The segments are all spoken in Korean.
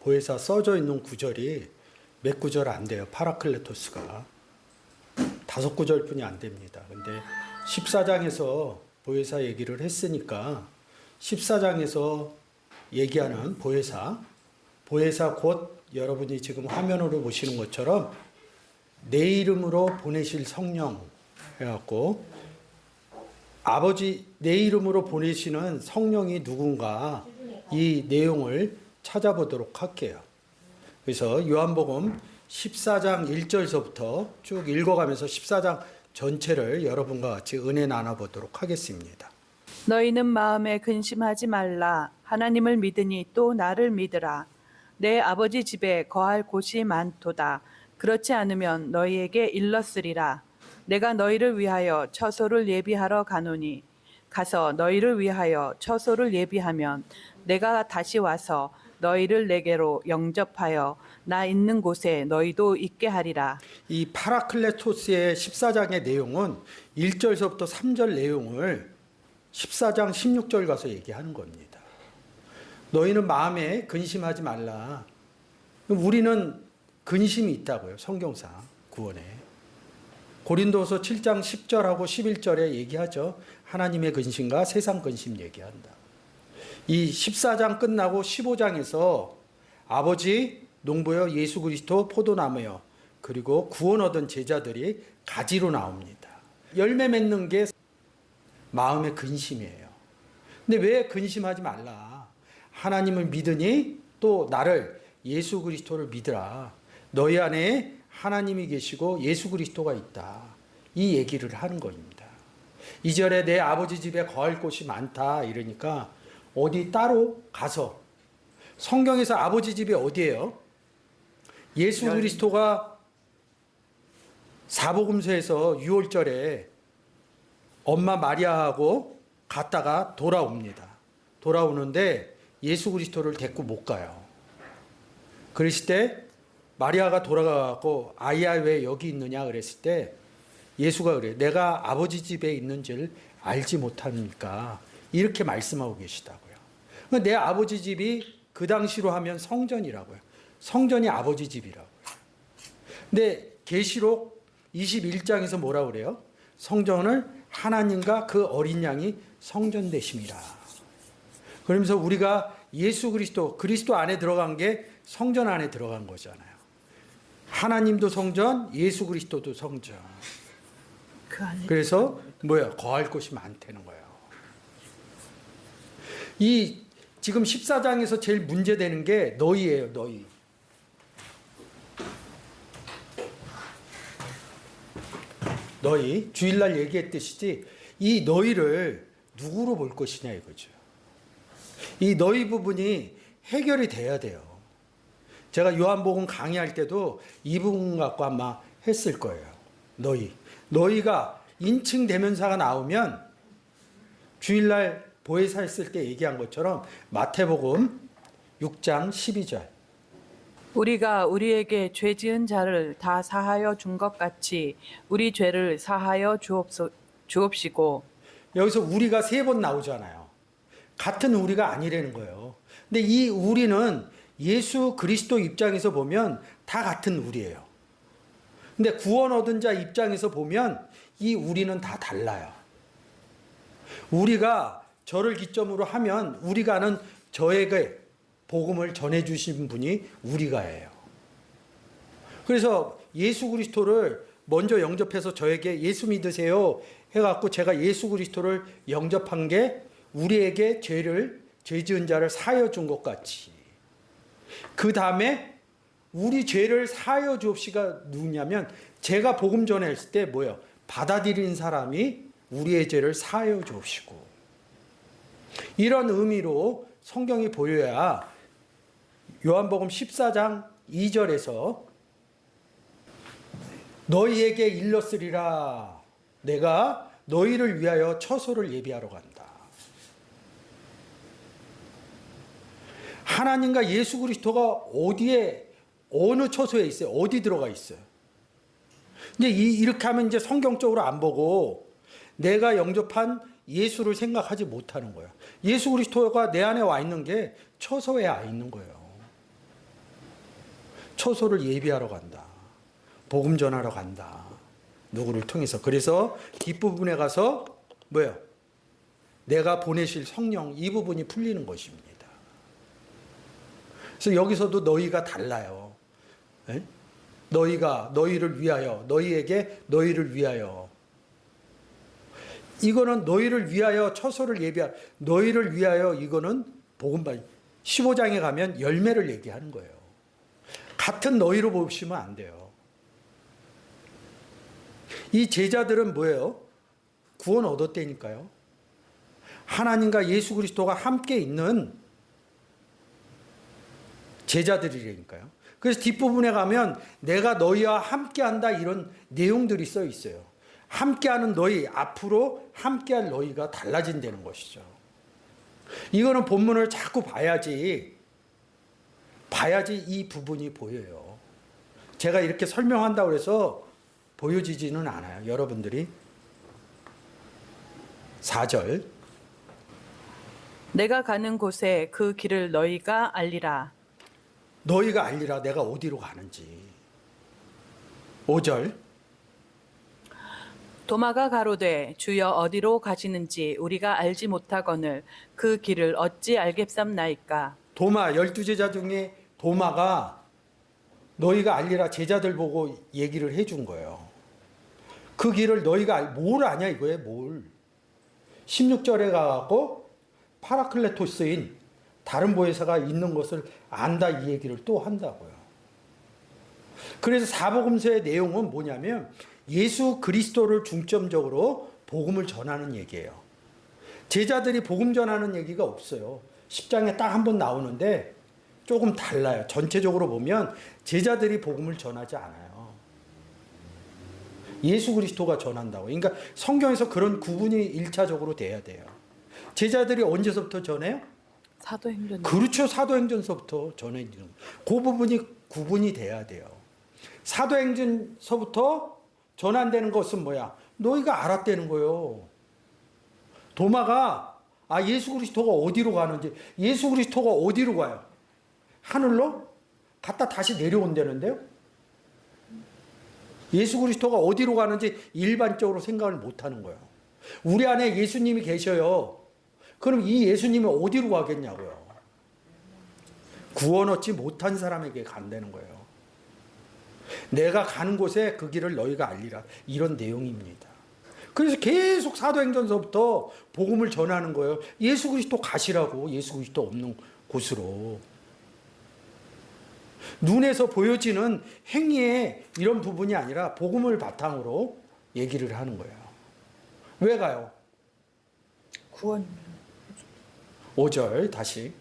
보혜사 써져 있는 구절이 몇 구절 안 돼요. 파라클레토스가. 5구절뿐이 안 됩니다. 근데 14장에서 보혜사 얘기를 했으니까 14장에서 얘기하는 보혜사 곧 여러분이 지금 화면으로 보시는 것처럼 내 이름으로 보내실 성령 해갖고 아버지 내 이름으로 보내시는 성령이 누군가 이 내용을 찾아보도록 할게요. 그래서 요한복음 14장 1절서부터 쭉 읽어가면서 14장 전체를 여러분과 같이 은혜 나눠보도록 하겠습니다. 너희는 마음에 근심하지 말라. 하나님을 믿으니 또 나를 믿으라. 내 아버지 집에 거할 곳이 많도다. 그렇지 않으면 너희에게 일렀으리라. 내가 너희를 위하여 처소를 예비하러 가노니 가서 너희를 위하여 처소를 예비하면 내가 다시 와서 너희를 내게로 영접하여 나 있는 곳에 너희도 있게 하리라. 이 파라클레토스의 14장의 내용은 1절서부터 3절 내용을 14장 16절 가서 얘기하는 겁니다. 너희는 마음에 근심하지 말라. 우리는 근심이 있다고요. 성경상 구원에. 고린도서 7장 10절하고 11절에 얘기하죠. 하나님의 근심과 세상 근심 얘기한다. 이 14장 끝나고 15장에서 아버지, 농부여, 예수 그리스도, 포도나무여, 그리고 구원 얻은 제자들이 가지로 나옵니다. 열매 맺는 게 마음의 근심이에요. 근데 왜 근심하지 말라? 하나님을 믿으니 또 나를 예수 그리스도를 믿으라. 너희 안에 하나님이 계시고 예수 그리스도가 있다. 이 얘기를 하는 겁니다. 2절에 내 아버지 집에 거할 곳이 많다 이러니까 어디 따로 가서 성경에서 아버지 집이 어디예요? 예수 그리스도가 사복음서에서 6월절에 엄마 마리아하고 갔다가 돌아옵니다. 돌아오는데 예수 그리스도를 데리고 못 가요. 그랬을 때 마리아가 돌아가고 아이야 왜 여기 있느냐 그랬을 때 예수가 그래요. 내가 아버지 집에 있는 줄 알지 못합니까? 이렇게 말씀하고 계시다고요. 내 아버지 집이 그 당시로 하면 성전이라고요. 성전이 아버지 집이라고요. 근데 계시록 21장에서 뭐라 그래요? 성전을 하나님과 그 어린 양이 성전 되심이라. 그러면서 우리가 예수 그리스도 안에 들어간 게 성전 안에 들어간 거잖아요. 하나님도 성전, 예수 그리스도도 성전. 그래서 뭐야? 거할 곳이 많다는 거예요. 이 지금 14장에서 제일 문제되는 게 너희예요, 너희. 너희, 주일날 얘기했듯이 이 너희를 누구로 볼 것이냐 이거죠. 이 너희 부분이 해결이 돼야 돼요. 제가 요한복음 강의할 때도 이 부분 갖고 아마 했을 거예요. 너희가 인칭 대명사가 나오면 주일날 보혜사 했을 때 얘기한 것처럼 마태복음 6장 12절 우리가 우리에게 죄 지은 자를 다 사하여 준 것 같이 우리 죄를 사하여 주옵시고. 여기서 우리가 3번 나오잖아요. 같은 우리가 아니라는 거예요. 근데 이 우리는 예수 그리스도 입장에서 보면 다 같은 우리예요. 근데 구원 얻은 자 입장에서 보면 이 우리는 다 달라요. 우리가 저를 기점으로 하면 우리가 아는 저에게 복음을 전해주신 분이 우리가예요. 그래서 예수 그리스도를 먼저 영접해서 저에게 예수 믿으세요 해갖고 제가 예수 그리스도를 영접한 게 우리에게 죄 지은 자를 사하여 준 것 같이. 그 다음에 우리 죄를 사하여 주옵시가 누구냐면 제가 복음 전했을 때 뭐예요? 받아들인 사람이 우리의 죄를 사하여 주옵시고. 이런 의미로 성경이 보여야 요한복음 14장 2절에서 너희에게 일렀으리라. 내가 너희를 위하여 처소를 예비하러 간다. 하나님과 예수 그리스도가 어디에 어느 처소에 있어요? 어디 들어가 있어요? 근데 이렇게 하면 이제 성경적으로 안 보고 내가 영접한 예수를 생각하지 못하는 거예요. 예수 그리스도가 내 안에 와 있는 게 처소에 와 있는 거예요. 처소를 예비하러 간다. 복음 전하러 간다. 누구를 통해서. 그래서 뒷부분에 가서 뭐예요? 내가 보내실 성령 이 부분이 풀리는 것입니다. 그래서 여기서도 너희가 달라요. 에? 너희가 너희를 위하여 너희에게 너희를 위하여 이거는 너희를 위하여 처소를 예비하 너희를 위하여 이거는 복음반 15장에 가면 열매를 얘기하는 거예요. 같은 너희로 보시면 안 돼요. 이 제자들은 뭐예요? 구원 얻었다니까요. 하나님과 예수 그리스도가 함께 있는 제자들이라니까요. 그래서 뒷부분에 가면 내가 너희와 함께한다 이런 내용들이 써 있어요. 함께하는 너희, 앞으로 함께할 너희가 달라진다는 것이죠. 이거는 본문을 자꾸 봐야지 이 부분이 보여요. 제가 이렇게 설명한다고 해서 보여지지는 않아요. 여러분들이 4절 내가 가는 곳에 그 길을 너희가 알리라. 너희가 알리라 내가 어디로 가는지. 5절 도마가 가로되 주여 어디로 가시는지 우리가 알지 못하거늘 그 길을 어찌 알겠삼나이까. 도마 12제자 중에 도마가 너희가 알리라 제자들 보고 얘기를 해준 거예요. 그 길을 너희가 뭘 아냐 이거예요. 뭘. 16절에 가갖고 파라클레토스인 다른 보혜사가 있는 것을 안다 이 얘기를 또 한다고요. 그래서 사복음서의 내용은 뭐냐면 예수 그리스도를 중점적으로 복음을 전하는 얘기예요. 제자들이 복음 전하는 얘기가 없어요. 10장에 딱 한 번 나오는데 조금 달라요. 전체적으로 보면 제자들이 복음을 전하지 않아요. 예수 그리스도가 전한다고. 그러니까 성경에서 그런 구분이 1차적으로 돼야 돼요. 제자들이 언제서부터 전해요? 사도행전. 그렇죠. 사도행전서부터 전해지는. 그 부분이 구분이 돼야 돼요. 사도행전서부터 전환되는 것은 뭐야? 너희가 알았다는 거예요. 도마가 예수 그리스도가 어디로 가는지. 예수 그리스도가 어디로 가요? 하늘로? 갔다 다시 내려온다는데요? 예수 그리스도가 어디로 가는지 일반적으로 생각을 못하는 거예요. 우리 안에 예수님이 계셔요. 그럼 이 예수님이 어디로 가겠냐고요. 구원 얻지 못한 사람에게 간다는 거예요. 내가 가는 곳에 그 길을 너희가 알리라. 이런 내용입니다. 그래서 계속 사도행전서부터 복음을 전하는 거예요. 예수 그리스도 가시라고. 예수 그리스도 없는 곳으로. 눈에서 보여지는 행위의 이런 부분이 아니라 복음을 바탕으로 얘기를 하는 거예요. 왜 가요? 구원. 5절 다시.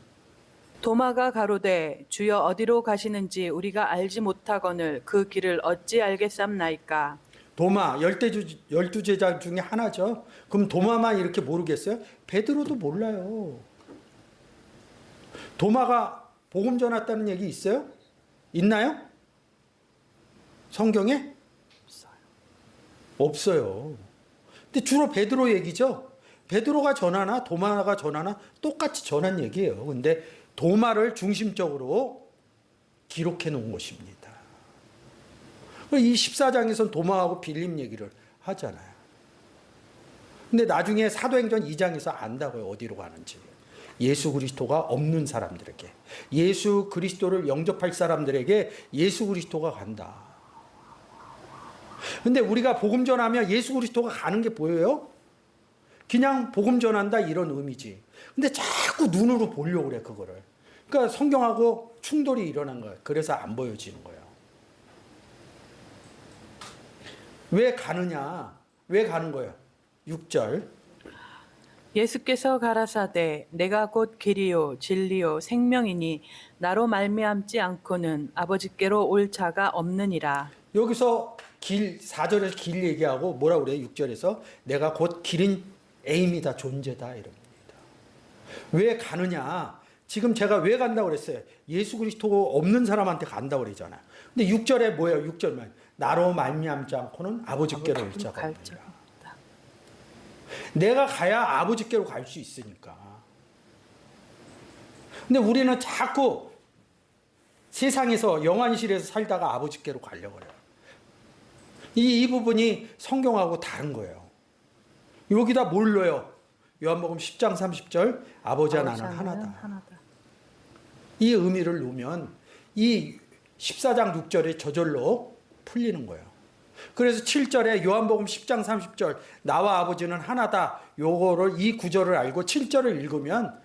도마가 가로되 주여 어디로 가시는지 우리가 알지 못하거늘 그 길을 어찌 알겠삼나이까. 도마 12제자 중에 하나죠. 그럼 도마만 이렇게 모르겠어요? 베드로도 몰라요. 도마가 복음 전했다는 얘기 있어요? 있나요? 성경에? 없어요. 근데 주로 베드로 얘기죠. 베드로가 전하나 도마가 전하나 똑같이 전한 얘기예요. 근데 도마를 중심적으로 기록해 놓은 것입니다. 이 14장에서는 도마하고 빌림 얘기를 하잖아요. 근데 나중에 사도행전 2장에서 안다고요. 어디로 가는지. 예수 그리스도가 없는 사람들에게. 예수 그리스도를 영접할 사람들에게 예수 그리스도가 간다. 근데 우리가 복음 전하면 예수 그리스도가 가는 게 보여요? 그냥 복음 전한다 이런 의미지. 근데 자꾸 눈으로 보려고 그래 그거를. 그러니까 성경하고 충돌이 일어난 거예요. 그래서 안 보여지는 거예요. 왜 가느냐? 왜 가는 거예요? 6절. 예수께서 가라사대 내가 곧 길이요 진리요 생명이니 나로 말미암지 않고는 아버지께로 올 자가 없느니라. 여기서 길 4절에서 길 얘기하고 뭐라 그래요? 6절에서 내가 곧 길인 에임이다 존재다 이럽니다. 왜 가느냐? 지금 제가 왜 간다고 그랬어요? 예수 그리스도가 없는 사람한테 간다고 그러잖아요. 근데 6절에 뭐예요? 6절만 나로 말미암지 않고는 아버지께로 올 자가 없느니라. 내가 가야 아버지께로 갈 수 있으니까. 근데 우리는 자꾸 세상에서 영안실에서 살다가 아버지께로 가려고 그래요. 이 부분이 성경하고 다른 거예요. 여기다 뭘 넣어요? 요한복음 10장 30절 아버지와 나는 하나다. 이 의미를 놓으면 이 14장 6절이 저절로 풀리는 거예요. 그래서 7절에 요한복음 10장 30절 나와 아버지는 하나다. 요거를 이 구절을 알고 7절을 읽으면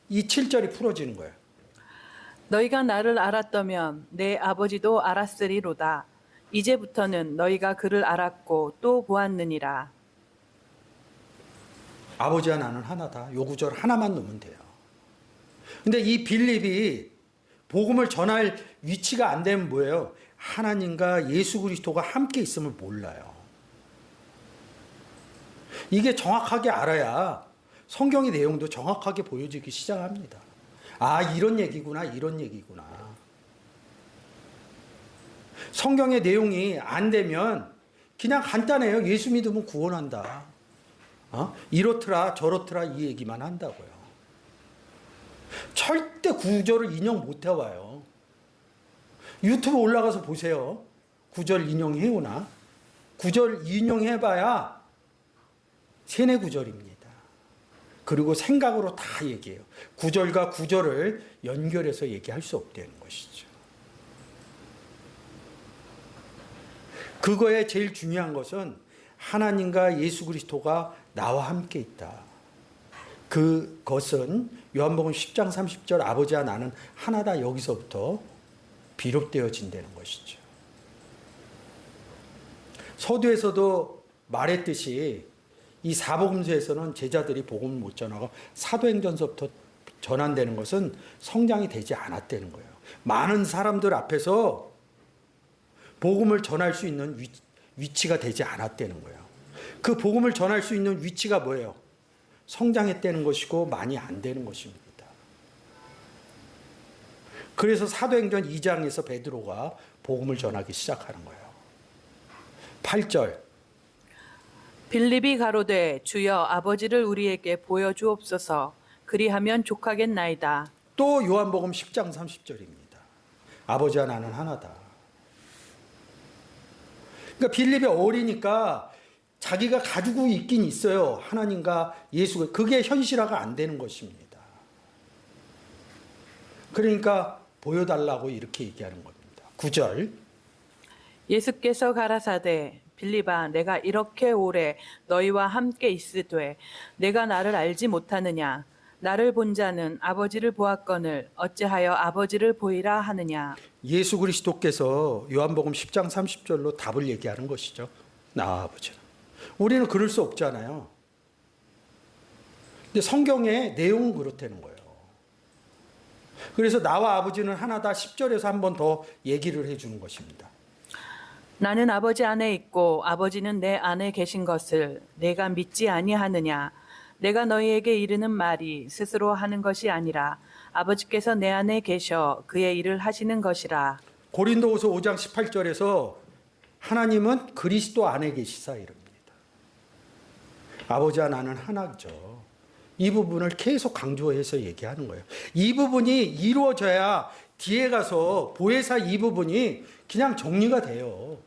이 7절이 풀어지는 거예요. 너희가 나를 알았다면 내 아버지도 알았으리로다. 이제부터는 너희가 그를 알았고 또 보았느니라. 아버지와 나는 하나다. 요 구절 하나만 넣으면 돼요. 근데 이 빌립이 복음을 전할 위치가 안 되면 뭐예요? 하나님과 예수 그리스도가 함께 있음을 몰라요. 이게 정확하게 알아야 성경의 내용도 정확하게 보여지기 시작합니다. 아, 이런 얘기구나, 이런 얘기구나. 성경의 내용이 안 되면 그냥 간단해요. 예수 믿으면 구원한다. 이렇더라 저렇더라 이 얘기만 한다고요. 절대 구절을 인용 못 해와요. 유튜브 올라가서 보세요. 구절 인용해오나? 구절 인용해봐야 세네 구절입니다. 그리고 생각으로 다 얘기해요. 구절과 구절을 연결해서 얘기할 수 없다는 것이죠. 그거에 제일 중요한 것은 하나님과 예수 그리스도가 나와 함께 있다. 그것은 요한복음 10장 30절 아버지와 나는 하나다 여기서부터 비롯되어진다는 것이죠. 서두에서도 말했듯이 이 사복음서에서는 제자들이 복음을 못 전하고 사도행전서부터 전환되는 것은 성장이 되지 않았다는 거예요. 많은 사람들 앞에서 복음을 전할 수 있는 위치가 되지 않았다는 거예요. 그 복음을 전할 수 있는 위치가 뭐예요? 성장했다는 것이고 많이 안 되는 것입니다. 그래서 사도행전 2장에서 베드로가 복음을 전하기 시작하는 거예요. 8절 빌립이 가로되 주여 아버지를 우리에게 보여주옵소서. 그리하면 족하겠나이다. 또 요한복음 10장 30절입니다. 아버지와 나는 하나다. 그러니까 빌립이 어리니까 자기가 가지고 있긴 있어요. 하나님과 예수가. 그게 현실화가 안 되는 것입니다. 그러니까 보여달라고 이렇게 얘기하는 겁니다. 9절 예수께서 가라사대 빌립아 내가 이렇게 오래 너희와 함께 있으되 내가 나를 알지 못하느냐. 나를 본 자는 아버지를 보았거늘 어찌하여 아버지를 보이라 하느냐. 예수 그리스도께서 요한복음 10장 30절로 답을 얘기하는 것이죠. 나 아버지는. 우리는 그럴 수 없잖아요. 근데 성경의 내용은 그렇다는 거예요. 그래서 나와 아버지는 하나다 10절에서 한 번 더 얘기를 해주는 것입니다. 나는 아버지 안에 있고 아버지는 내 안에 계신 것을 내가 믿지 아니하느냐. 내가 너희에게 이르는 말이 스스로 하는 것이 아니라 아버지께서 내 안에 계셔 그의 일을 하시는 것이라. 고린도후서 5장 18절에서 하나님은 그리스도 안에 계시사 이릅니다. 아버지와 나는 하나죠. 이 부분을 계속 강조해서 얘기하는 거예요. 이 부분이 이루어져야 뒤에 가서 보혜사 이 부분이 그냥 정리가 돼요.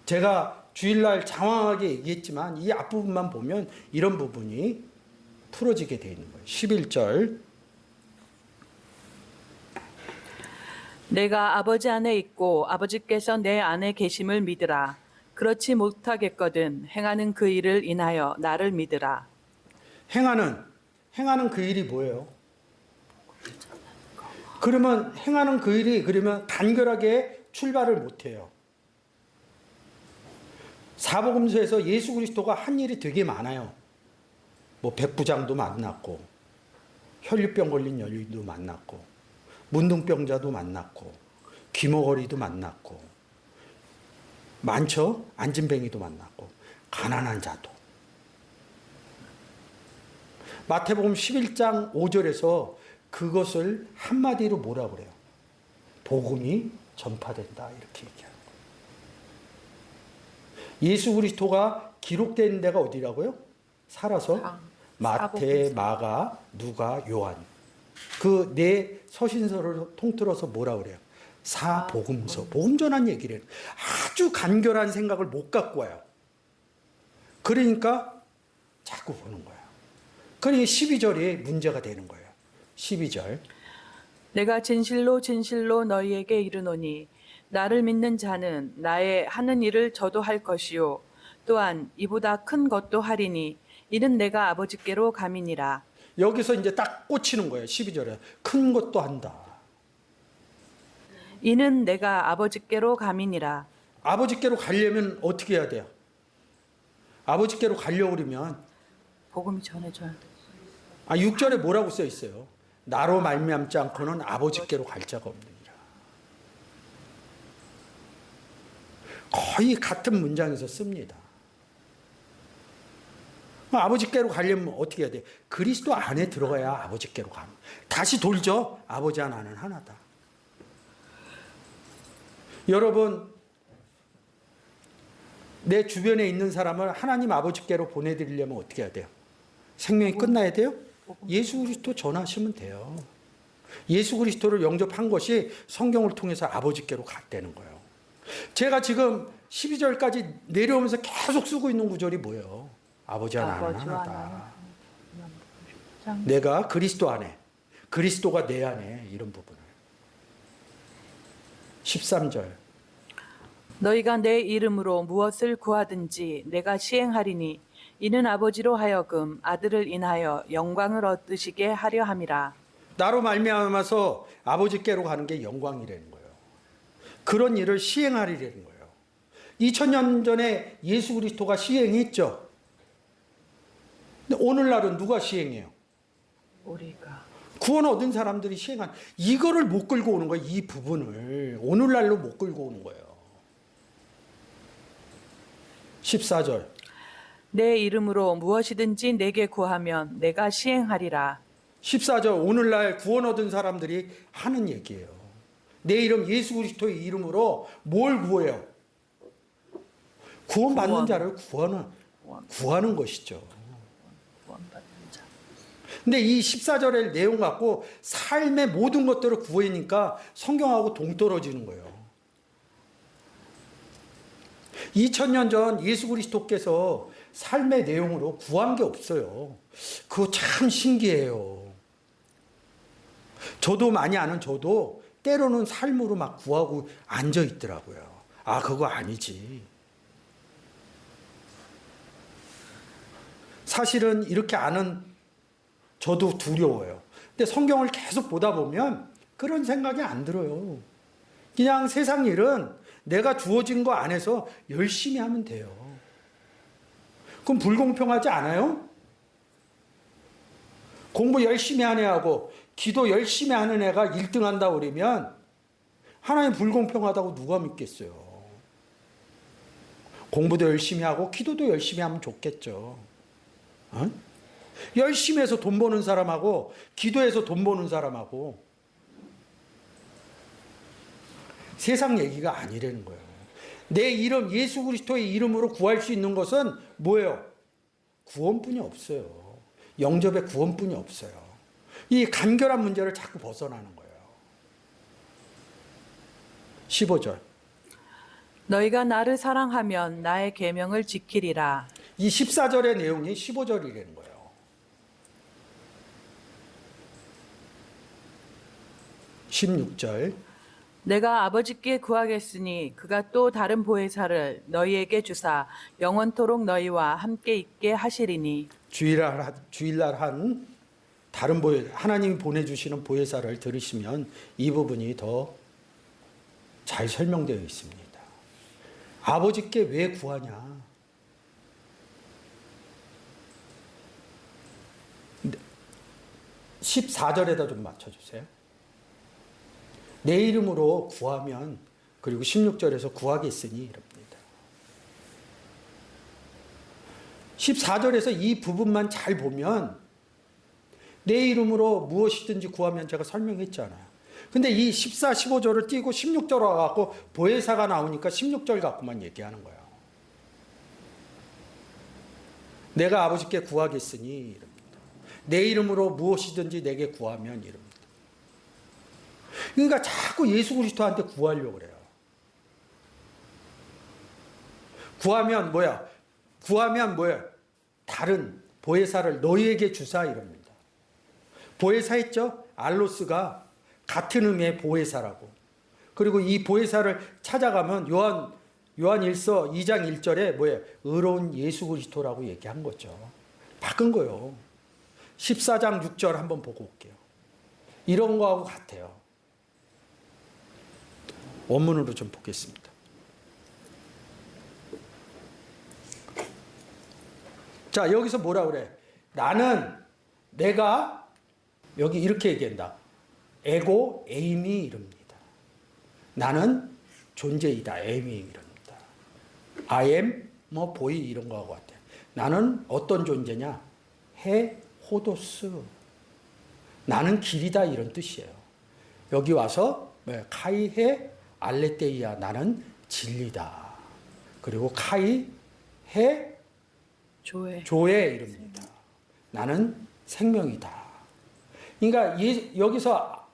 제가 주일날 장황하게 얘기했지만 이 앞부분만 보면 이런 부분이 풀어지게 되어 있는 거예요. 11절 내가 아버지 안에 있고 아버지께서 내 안에 계심을 믿으라. 그렇지 못하겠거든 행하는 그 일을 인하여 나를 믿으라. 행하는 그 일이 뭐예요? 그러면 행하는 그 일이 그러면 간결하게 출발을 못해요. 사복음서에서 예수 그리스도가 한 일이 되게 많아요. 뭐 백부장도 만났고 혈류병 걸린 여인도 만났고 문둥병자도 만났고 귀머거리도 만났고 많죠? 안진뱅이도 만났고 가난한 자도. 마태복음 11장 5절에서 그것을 한마디로 뭐라 그래요? 복음이 전파된다 이렇게 얘기합니다. 예수 그리스도가 기록된 데가 어디라고요? 살아서 마태, 마가, 누가, 요한. 그 네 서신서를 통틀어서 뭐라 그래요? 사복음서. 복음 전한 얘기를 해요. 아주 간결한 생각을 못 갖고 와요. 그러니까 자꾸 보는 거예요. 그러니까 12절이 문제가 되는 거예요. 12절. 내가 진실로 진실로 너희에게 이르노니 나를 믿는 자는 나의 하는 일을 저도 할 것이요 또한 이보다 큰 것도 하리니 이는 내가 아버지께로 감이니라. 여기서 이제 딱 꽂히는 거예요. 12절에. 큰 것도 한다. 이는 내가 아버지께로 감이니라. 아버지께로 가려면 어떻게 해야 돼요? 아버지께로 가려고 그러면 복음이 전해져야 돼. 6절에 뭐라고 써 있어요? 나로 말미암지 않고는 아버지께로 갈 자가 없느니라. 거의 같은 문장에서 씁니다. 아버지께로 가려면 어떻게 해야 돼? 그리스도 안에 들어가야 아버지께로 가는. 다시 돌죠. 아버지와 나는 하나다. 여러분, 내 주변에 있는 사람을 하나님 아버지께로 보내드리려면 어떻게 해야 돼요? 생명이 끝나야 돼요? 예수 그리스도 전하시면 돼요. 예수 그리스도를 영접한 것이 성경을 통해서 아버지께로 갔다는 거예요. 제가 지금 12절까지 내려오면서 계속 쓰고 있는 구절이 뭐예요? 아버지와 나는 하나다. 내가 그리스도 안에, 그리스도가 내 안에, 이런 부분을. 13절. 너희가 내 이름으로 무엇을 구하든지 내가 시행하리니 이는 아버지로 하여금 아들을 인하여 영광을 얻으시게 하려 함이라. 나로 말미암아서 아버지께로 가는 게 영광이라는 거예요. 그런 일을 시행하리라는 거예요. 2000년 전에 예수 그리스도가 시행했죠. 근데 오늘날은 누가 시행해요? 우리가. 구원 얻은 사람들이 시행한, 이거를 못 끌고 오는 거예요. 이 부분을 오늘날로 못 끌고 오는 거예요. 14절. 내 이름으로 무엇이든지 내게 구하면 내가 시행하리라. 14절. 오늘날 구원 얻은 사람들이 하는 얘기예요. 내 이름 예수 그리스도의 이름으로 뭘 구해요? 구원받는 자를 구하는 것이죠. 구원받는 자. 근데 이 14절의 내용 갖고 삶의 모든 것들을 구하니까 성경하고 동떨어지는 거예요. 2000년 전 예수 그리스도께서 삶의 내용으로 구한 게 없어요. 그거 참 신기해요. 저도 많이 아는 저도 때로는 삶으로 막 구하고 앉아 있더라고요. 아, 그거 아니지. 사실은 이렇게 아는 저도 두려워요. 근데 성경을 계속 보다 보면 그런 생각이 안 들어요. 그냥 세상 일은 내가 주어진 거 안에서 열심히 하면 돼요. 그럼 불공평하지 않아요? 공부 열심히 하는 애하고 기도 열심히 하는 애가 1등 한다 그러면 하나님 불공평하다고 누가 믿겠어요? 공부도 열심히 하고 기도도 열심히 하면 좋겠죠. 어? 열심히 해서 돈 버는 사람하고 기도해서 돈 버는 사람하고 세상 얘기가 아니라는 거예요. 내 이름 예수 그리스도의 이름으로 구할 수 있는 것은 뭐예요? 구원뿐이 없어요. 영접의 구원뿐이 없어요. 이 간결한 문제를 자꾸 벗어나는 거예요. 15절. 너희가 나를 사랑하면 나의 계명을 지키리라. 이 14절의 내용이 15절이라는 거예요. 16절. 내가 아버지께 구하겠으니 그가 또 다른 보혜사를 너희에게 주사 영원토록 너희와 함께 있게 하시리니. 주일날 한 다른 하나님이 보내주시는 보혜사를 들으시면 이 부분이 더 잘 설명되어 있습니다. 아버지께 왜 구하냐? 14절에다 좀 맞춰주세요. 내 이름으로 구하면, 그리고 16절에서 구하겠으니 이럽니다. 14절에서 이 부분만 잘 보면 내 이름으로 무엇이든지 구하면 제가 설명했잖아요. 근데 이 14, 15절을 띄고 16절 와갖고 보혜사가 나오니까 16절 갖고만 얘기하는 거예요. 내가 아버지께 구하겠으니 이럽니다. 내 이름으로 무엇이든지 내게 구하면 이럽니다. 그러니까 자꾸 예수 그리스도한테 구하려고 그래요. 구하면 뭐야? 다른 보혜사를 너희에게 주사 이럽니다. 보혜사 했죠? 알로스가 같은 의미의 보혜사라고. 그리고 이 보혜사를 찾아가면 요한 1서 2장 1절에 의로운 예수 그리스도라고 얘기한 거죠. 바꾼 거요. 14장 6절 한번 보고 올게요. 이런 거하고 같아요. 원문으로 좀 보겠습니다. 자, 여기서 뭐라 그래? 내가 여기 이렇게 얘기한다. 에고 에이미 이럽니다. 나는 존재이다. 에이미 이럽니다. I am 보이 이런 거하고 같아. 나는 어떤 존재냐? 해 호도스. 나는 길이다 이런 뜻이에요. 여기 와서 카이해 알레테이아 나는 진리다. 그리고 카이해 조에 이릅니다. 나는 생명이다. 그러니까 여기서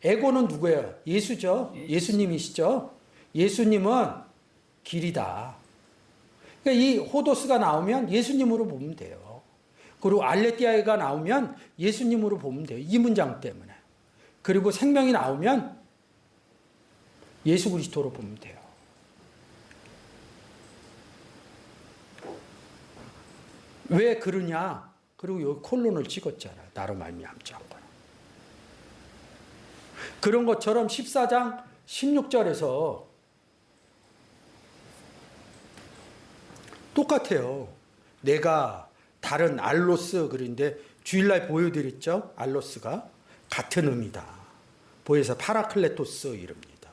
에고는 누구예요? 예수죠. 예수님이시죠. 예수님은 길이다. 그러니까 이 호도스가 나오면 예수님으로 보면 돼요. 그리고 알레티아가 나오면 예수님으로 보면 돼요. 이 문장 때문에. 그리고 생명이 나오면 예수 그리스도로 보면 돼요. 왜 그러냐? 그리고 여기 콜론을 찍었잖아. 나로 말미암지 않고. 그런 것처럼 14장 16절에서 똑같아요. 내가 다른 알로스 그런데 주일날 보여드렸죠? 알로스가 같은 의미다. 보혜사 파라클레토스 이릅니다.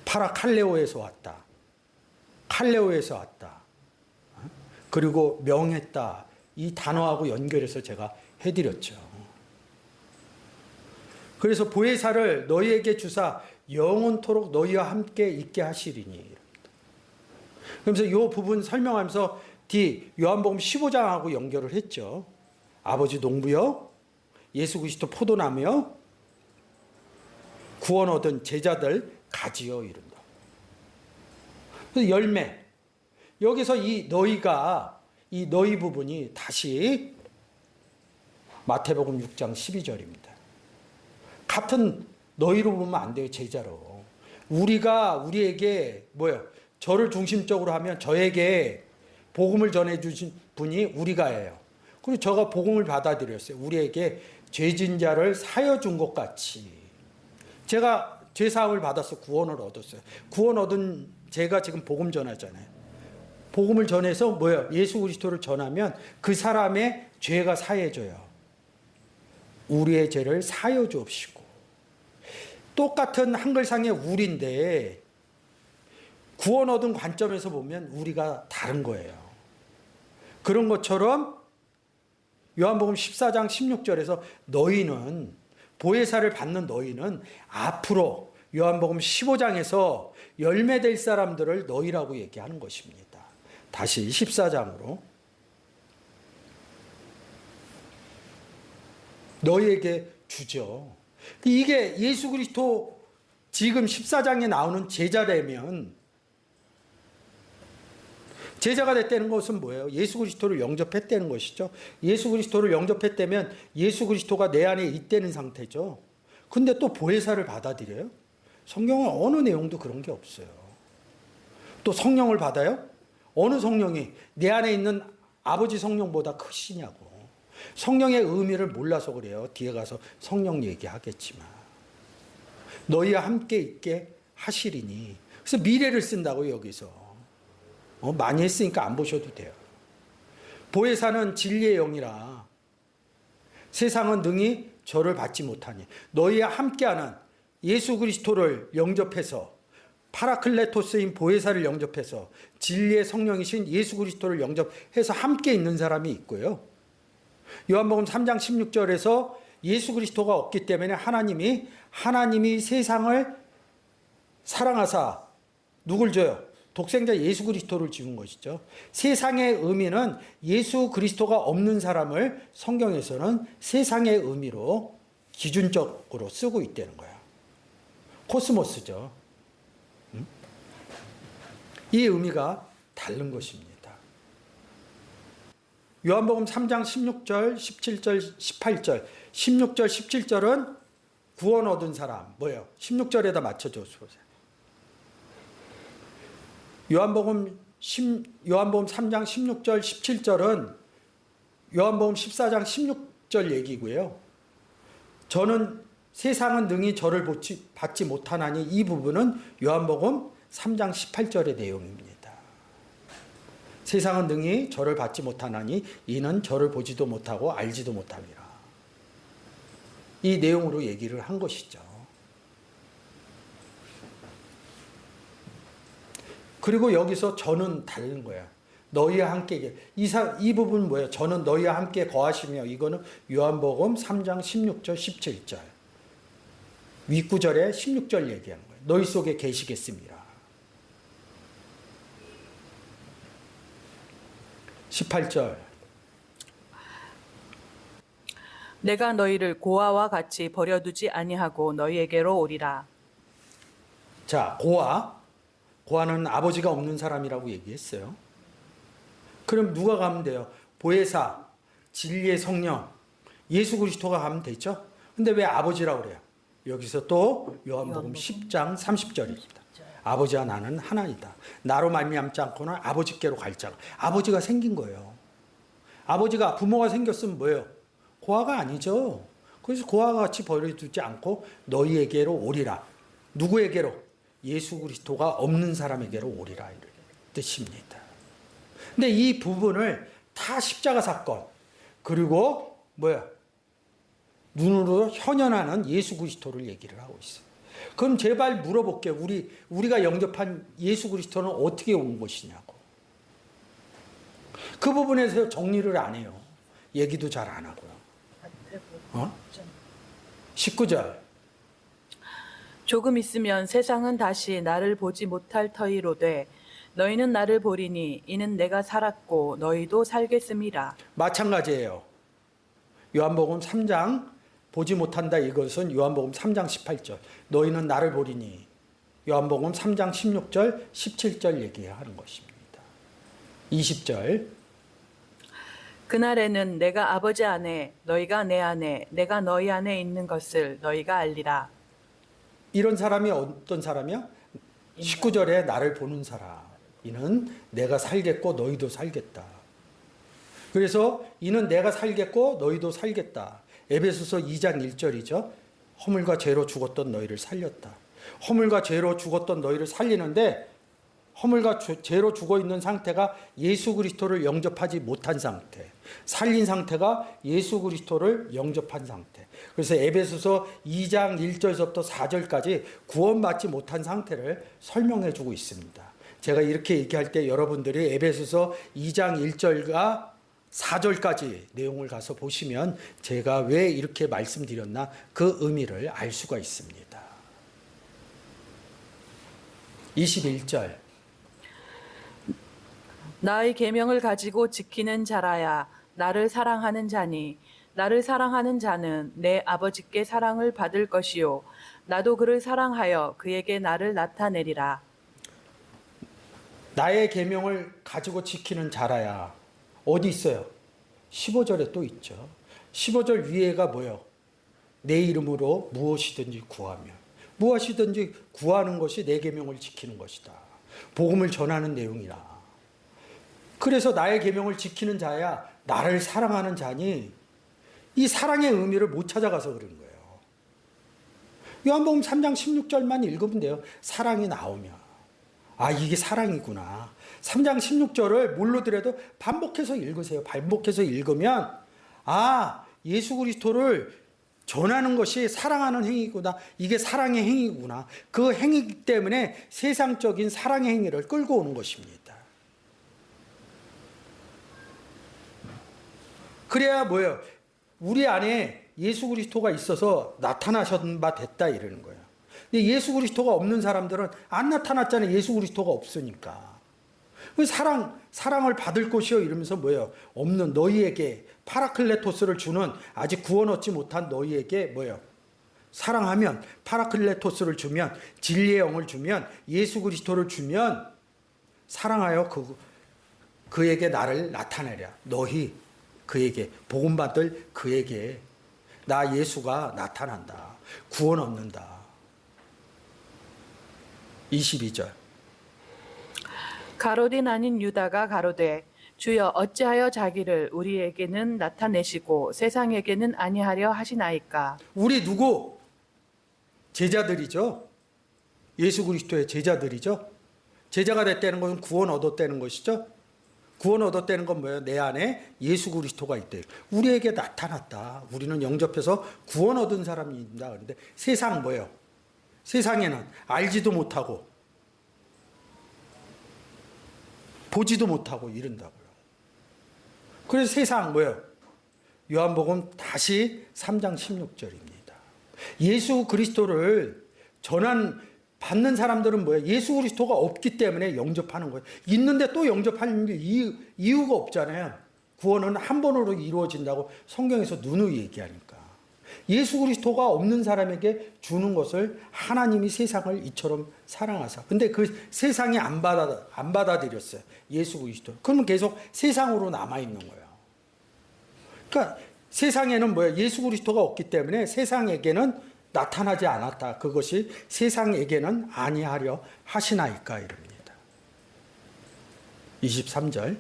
파라칼레오에서 왔다. 칼레오에서 왔다. 그리고 명했다. 이 단어하고 연결해서 제가 해드렸죠. 그래서 보혜사를 너희에게 주사 영원토록 너희와 함께 있게 하시리니. 그러면서 이 부분 설명하면서 요한복음 15장하고 연결을 했죠. 아버지 농부여 예수 그리스도 포도나무여 구원 얻은 제자들 가지요 이른다. 그래서 열매. 여기서 이 너희 부분이 다시 마태복음 6장 12절입니다. 같은 너희로 보면 안 돼요. 제자로. 우리에게 저를 중심적으로 하면 저에게 복음을 전해주신 분이 우리가예요. 그리고 저가 복음을 받아들였어요. 우리에게 죄진 자를 사여 준 것 같이. 제가 죄사함을 받아서 구원을 얻었어요. 구원 얻은 제가 지금 복음 전하잖아요. 복음을 전해서 예수 그리스도를 전하면 그 사람의 죄가 사해져요. 우리의 죄를 사여 주옵시고. 똑같은 한글상의 우리인데 구원 얻은 관점에서 보면 우리가 다른 거예요. 그런 것처럼 요한복음 14장 16절에서 너희는 보혜사를 받는 너희는 앞으로 요한복음 15장에서 열매될 사람들을 너희라고 얘기하는 것입니다. 다시 14장으로 너희에게 주죠. 이게 예수 그리스도 지금 14장에 나오는 제자라면 제자가 됐다는 것은 뭐예요? 예수 그리스도를 영접했다는 것이죠. 예수 그리스도를 영접했다면 예수 그리스도가 내 안에 있다는 상태죠. 근데 또 보혜사를 받아들여요? 성경은 어느 내용도 그런 게 없어요. 또 성령을 받아요? 어느 성령이 내 안에 있는 아버지 성령보다 크시냐고. 성령의 의미를 몰라서 그래요. 뒤에 가서 성령 얘기하겠지만. 너희와 함께 있게 하시리니. 그래서 미래를 쓴다고 여기서. 많이 했으니까 안 보셔도 돼요. 보혜사는 진리의 영이라 세상은 능히 저를 받지 못하니 너희와 함께하는 예수 그리스도를 영접해서 파라클레토스인 보혜사를 영접해서 진리의 성령이신 예수 그리스도를 영접해서 함께 있는 사람이 있고요. 요한복음 3장 16절에서 예수 그리스도가 없기 때문에 하나님이 세상을 사랑하사 누굴 줘요? 독생자 예수 그리스도를 지은 것이죠. 세상의 의미는 예수 그리스도가 없는 사람을 성경에서는 세상의 의미로 기준적으로 쓰고 있다는 거야. 코스모스죠. 이 의미가 다른 것입니다. 요한복음 3장 16절, 17절, 18절, 16절, 17절은 구원 얻은 사람, 뭐예요? 16절에다 맞춰줘 보세요. 요한복음 3장 16절, 17절은 요한복음 14장 16절 얘기고요. 저는 세상은 능히 저를 받지 못하나니, 이 부분은 요한복음 3장 18절의 내용입니다. 세상은 능히 저를 받지 못하나니 이는 저를 보지도 못하고 알지도 못함이라. 이 내용으로 얘기를 한 것이죠. 그리고 여기서 저는 다른 거야. 너희와 함께, 이 부분은 뭐예요? 저는 너희와 함께 거하시며, 이거는 요한복음 3장 16절 17절 윗구절에 16절 얘기하는 거예요. 너희 속에 계시겠습니다. 18절 내가 너희를 고아와 같이 버려두지 아니하고 너희에게로 오리라. 자, 고아는 아버지가 없는 사람이라고 얘기했어요. 그럼 누가 가면 돼요? 보혜사, 진리의 성령, 예수 그리스도가 가면 되죠? 근데 왜 아버지라고 그래요? 여기서 또 요한복음 10장 30절입니다. 아버지와 나는 하나이다. 나로 말미암지 않고는 아버지께로 갈 자가. 아버지가 생긴 거예요. 아버지가, 부모가 생겼으면 뭐예요? 고아가 아니죠. 그래서 고아와 같이 버려두지 않고 너희에게로 오리라. 누구에게로? 예수 그리스도가 없는 사람에게로 오리라, 이런 뜻입니다. 근데 이 부분을 다 십자가 사건, 그리고 뭐야? 눈으로 현현하는 예수 그리스도를 얘기를 하고 있어요. 그럼 제발 물어볼게요. 우리가 영접한 예수 그리스도는 어떻게 온 것이냐고. 그 부분에서 정리를 안 해요. 얘기도 잘 안 하고요. 19절. 조금 있으면 세상은 다시 나를 보지 못할 터이로되 너희는 나를 보리니 이는 내가 살았고 너희도 살겠음이라. 마찬가지예요. 요한복음 3장 보지 못한다, 이것은 요한복음 3장 18절. 너희는 나를 보리니. 요한복음 3장 16절, 17절 얘기하는 것입니다. 20절. 그날에는 내가 아버지 안에 너희가 내 안에 내가 너희 안에 있는 것을 너희가 알리라. 이런 사람이 어떤 사람이야? 19절에 나를 보는 사람. 이는 내가 살겠고 너희도 살겠다. 그래서 이는 내가 살겠고 너희도 살겠다. 에베소서 2장 1절이죠. 허물과 죄로 죽었던 너희를 살렸다. 허물과 죄로 죽었던 너희를 살리는데, 허물과 죄로 죽어 있는 상태가 예수 그리스도를 영접하지 못한 상태, 살린 상태가 예수 그리스도를 영접한 상태. 그래서 에베소서 2장 1절부터 4절까지 구원받지 못한 상태를 설명해 주고 있습니다. 제가 이렇게 얘기할 때 여러분들이 에베소서 2장 1절과 4절까지 내용을 가서 보시면 제가 왜 이렇게 말씀드렸나 그 의미를 알 수가 있습니다. 21절. 나의 계명을 가지고 지키는 자라야 나를 사랑하는 자니 나를 사랑하는 자는 내 아버지께 사랑을 받을 것이요 나도 그를 사랑하여 그에게 나를 나타내리라. 나의 계명을 가지고 지키는 자라야. 어디 있어요? 15절에 또 있죠. 15절 위에가 뭐예요? 내 이름으로 무엇이든지 구하면. 무엇이든지 구하는 것이 내 계명을 지키는 것이다. 복음을 전하는 내용이라. 그래서 나의 계명을 지키는 자야 나를 사랑하는 자니, 이 사랑의 의미를 못 찾아가서 그런 거예요. 요한복음 3장 16절만 읽으면 돼요. 사랑이 나오면 아, 이게 사랑이구나. 3장 16절을 모르더라도 반복해서 읽으세요. 반복해서 읽으면 아, 예수 그리스도를 전하는 것이 사랑하는 행위구나. 이게 사랑의 행위구나. 그 행위 때문에 세상적인 사랑의 행위를 끌고 오는 것입니다. 그래야 뭐예요? 우리 안에 예수 그리스도가 있어서 나타나신 바 됐다, 이러는 거예요. 근데 예수 그리스도가 없는 사람들은 안 나타났잖아요. 예수 그리스도가 없으니까. 그 사랑을 받을 것이요 이러면서 뭐예요? 없는 너희에게 파라클레토스를 주는 아직 구원 얻지 못한 너희에게 뭐예요? 사랑하면 파라클레토스를 주면 진리의 영을 주면 예수 그리스도를 주면 사랑하여 그에게 나를 나타내랴. 너희 그에게 복음 받을 그에게 나 예수가 나타난다. 구원 얻는다. 22절. 가롯인 아닌 유다가 가로되 주여 어찌하여 자기를 우리에게는 나타내시고 세상에게는 아니하려 하시나이까. 우리 누구? 제자들이죠. 예수 그리스도의 제자들이죠. 제자가 됐다는 것은 구원 얻었다는 것이죠. 구원 얻었다는 건 뭐예요? 내 안에 예수 그리스도가 있대. 우리에게 나타났다. 우리는 영접해서 구원 얻은 사람입니다. 그런데 세상 뭐예요? 세상에는 알지도 못하고 보지도 못하고 이른다고요. 그래서 세상 뭐예요? 요한복음 다시 3장 16절입니다. 예수 그리스도를 받는 사람들은 뭐예요? 예수 그리스도가 없기 때문에 영접하는 거예요. 있는데 또 영접하는 게 이유가 없잖아요. 구원은 한 번으로 이루어진다고 성경에서 누누이 얘기하니까. 예수 그리스도가 없는 사람에게 주는 것을 하나님이 세상을 이처럼 사랑하사. 근데 그 세상이 안 받아들였어요. 예수 그리스도. 그러면 계속 세상으로 남아있는 거예요. 그러니까 세상에는 뭐예요? 예수 그리스도가 없기 때문에 세상에게는 나타나지 않았다. 그것이 세상에게는 아니하려 하시나이까 이럽니다. 23절.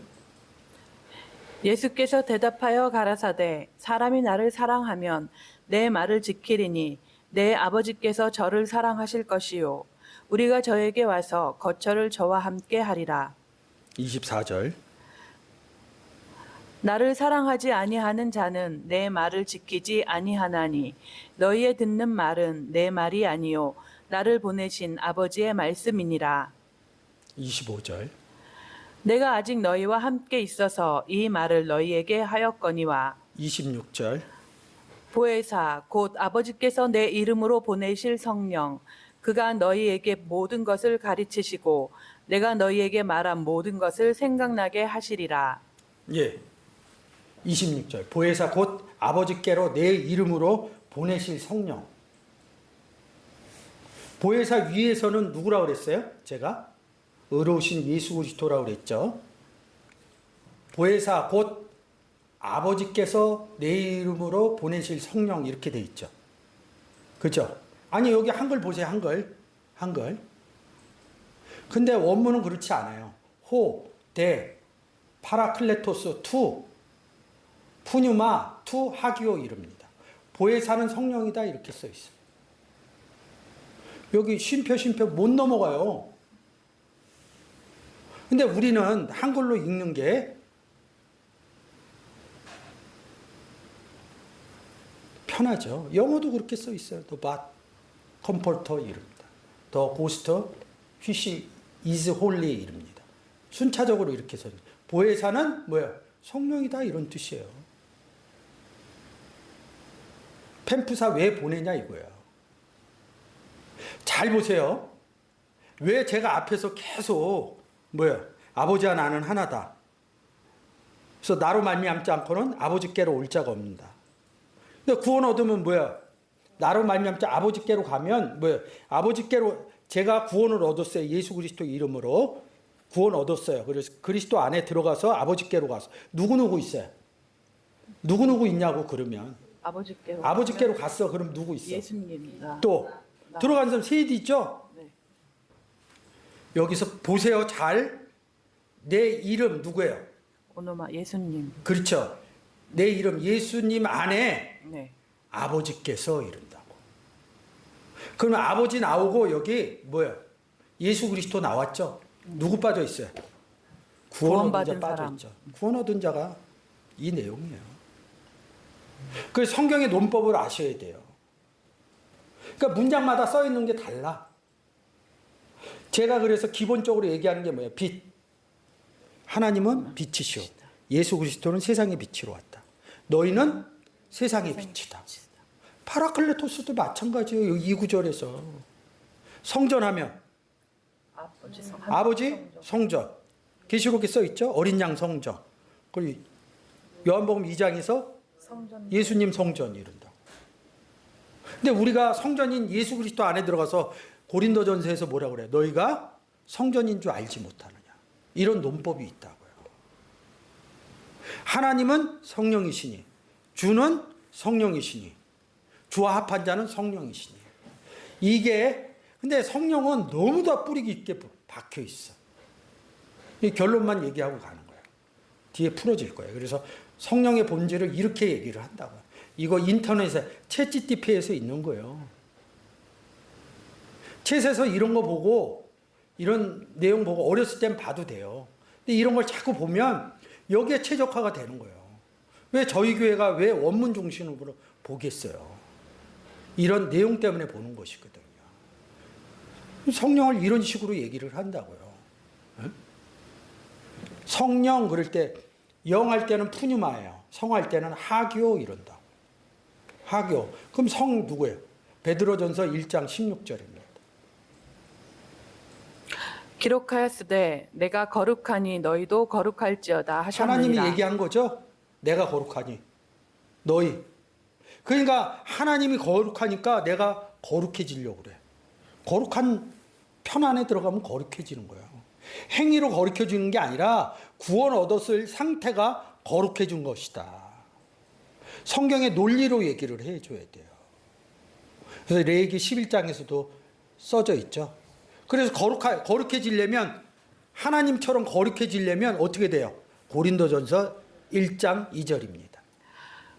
예수께서 대답하여 가라사대 사람이 나를 사랑하면 내 말을 지키리니 내 아버지께서 저를 사랑하실 것이요 우리가 저에게 와서 거처를 저와 함께 하리라. 24절. 나를 사랑하지 아니하는 자는 내 말을 지키지 아니하나니 너희의 듣는 말은 내 말이 아니요 나를 보내신 아버지의 말씀이니라. 25절. 내가 아직 너희와 함께 있어서 이 말을 너희에게 하였거니와 26절. 보혜사 곧 아버지께서 내 이름으로 보내실 성령 그가 너희에게 모든 것을 가르치시고 내가 너희에게 말한 모든 것을 생각나게 하시리라. 예. 26절. 보혜사 곧 아버지께로 내 이름으로 보내실 성령. 보혜사 위에서는 누구라고 그랬어요? 제가 의로우신 예수 그리스도라고 그랬죠. 보혜사 곧 아버지께서 내 이름으로 보내실 성령 이렇게 돼 있죠. 그죠? 아니 여기 한글 보세요. 한글. 근데 원문은 그렇지 않아요. 호, 데, 파라클레토스, 투, 푸뉴마, 투, 하기오 이릅니다. 보혜사는 성령이다 이렇게 써 있어요. 여기 쉼표 못 넘어가요. 근데 우리는 한글로 읽는 게 편하죠. 영어도 그렇게 써 있어요. The but, comforter 이릅니다. The ghost, which is holy 이릅니다. 순차적으로 이렇게 써 있어요. 보혜사는 뭐예요? 성령이다 이런 뜻이에요. 펜프사 왜 보내냐 이거예요. 잘 보세요. 왜 제가 앞에서 계속 뭐예요? 아버지와 나는 하나다. 그래서 나로 말미암지 않고는 아버지께로 올 자가 없는다. 근데 구원 얻으면 뭐야? 나로 말미암지 아버지께로 가면 뭐야? 아버지께로 제가 구원을 얻었어요. 예수 그리스도 이름으로 구원 얻었어요. 그래서 그리스도 안에 들어가서 아버지께로 가서 누구 있어요? 누구 있냐고 그러면 아버지께로 갔어. 그럼 누구 있어? 예수님입니다. 또 들어간 사람 셋이 있죠? 네. 여기서 보세요. 잘. 내 이름 누구예요? 오노마 예수님. 그렇죠. 내 이름 예수님 안에 네. 아버지께서 이른다고. 그러면 아버지 나오고 여기 뭐예요? 예수 그리스도 나왔죠? 누구 빠져 있어요? 구원 얻은 자 빠져 있죠. 구원 얻은 자가 이 내용이에요. 그래서 성경의 논법을 아셔야 돼요. 그러니까 문장마다 써 있는 게 달라. 제가 그래서 기본적으로 얘기하는 게 뭐예요? 빛. 하나님은 빛이시오. 예수 그리스도는 세상의 빛으로 왔다. 너희는 세상의 빛이다. 파라클레토스도 마찬가지예요. 이 구절에서. 성전하면 아버지 성전. 계시록에 써 있죠. 어린 양 성전. 그리고 요한복음 2장에서 성전 예수님 성전 이른다. 근데 우리가 성전인 예수 그리스도 안에 들어가서 고린도전서에서 뭐라고 그래? 너희가 성전인 줄 알지 못하느냐. 이런 논법이 있다고요. 하나님은 성령이시니, 주는 성령이시니, 주와 합한 자는 성령이시니. 이게 근데 성령은 너무 다 뿌리 깊게 박혀 있어. 이 결론만 얘기하고 가는 거예요. 뒤에 풀어질 거예요. 그래서 성령의 본질을 이렇게 얘기를 한다고요. 이거 인터넷에 챗GPT에서 있는 거예요. 챗에서 이런 거 보고 이런 내용 보고 어렸을 땐 봐도 돼요. 근데 이런 걸 자꾸 보면 여기에 최적화가 되는 거예요. 왜 저희 교회가 왜 원문 중심으로 보겠어요? 이런 내용 때문에 보는 것이거든요. 성령을 이런 식으로 얘기를 한다고요. 성령 그럴 때 영할 때는 푸뉴마예요. 성할 때는 하교 이런다. 하교. 그럼 성 누구예요? 베드로전서 1장 16절입니다. 기록하였으되 내가 거룩하니 너희도 거룩할지어다 하셨느니라. 하나님이 얘기한 거죠. 내가 거룩하니 너희. 그러니까 하나님이 거룩하니까 내가 거룩해지려고 그래. 거룩한 편 안에 들어가면 거룩해지는 거예요. 행위로 거룩해지는 게 아니라 구원 얻었을 상태가 거룩해진 것이다. 성경의 논리로 얘기를 해줘야 돼요. 그래서 레위기 11장에서도 써져 있죠. 그래서 거룩해지려면 하나님처럼 거룩해지려면 어떻게 돼요? 고린도전서 1장 2절입니다.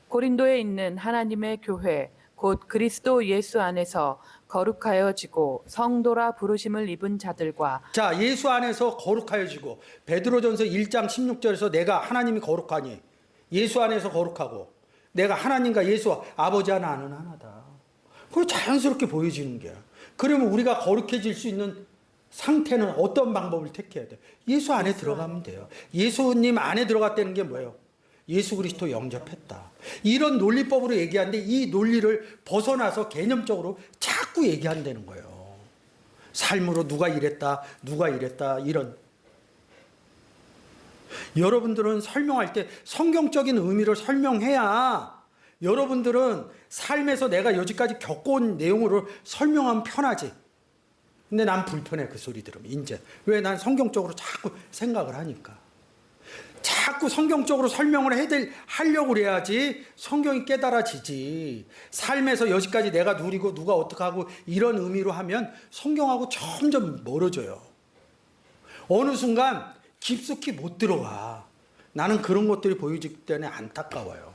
고린도에 있는 하나님의 교회 곧 그리스도 예수 안에서 거룩하여지고 성도라 부르심을 입은 자들과 자, 예수 안에서 거룩하여지고 베드로전서 1장 16절에서 내가 하나님이 거룩하니 예수 안에서 거룩하고 내가 하나님과 예수 아버지 하나 아는 하나다. 그걸 자연스럽게 보여지는 거야. 그러면 우리가 거룩해질 수 있는 상태는 어떤 방법을 택해야 돼? 예수 안에 들어가면 돼요. 예수님 안에 들어갔다는 게 뭐예요? 예수 그리스도 영접했다. 이런 논리법으로 얘기하는데 이 논리를 벗어나서 개념적으로 자꾸 얘기한다는 거예요. 삶으로 누가 이랬다, 이런. 여러분들은 설명할 때 성경적인 의미를 설명해야 여러분들은 삶에서 내가 여지까지 겪어온 내용으로 설명하면 편하지. 근데 난 불편해, 그 소리 들으면. 이제. 왜? 난 성경적으로 자꾸 생각을 하니까. 자꾸 성경적으로 설명을 하려고 그래야지 성경이 깨달아지지. 삶에서 여기까지 내가 누리고 누가 어떻게 하고 이런 의미로 하면 성경하고 점점 멀어져요. 어느 순간 깊숙이 못 들어가. 나는 그런 것들이 보여지기 때문에 안타까워요.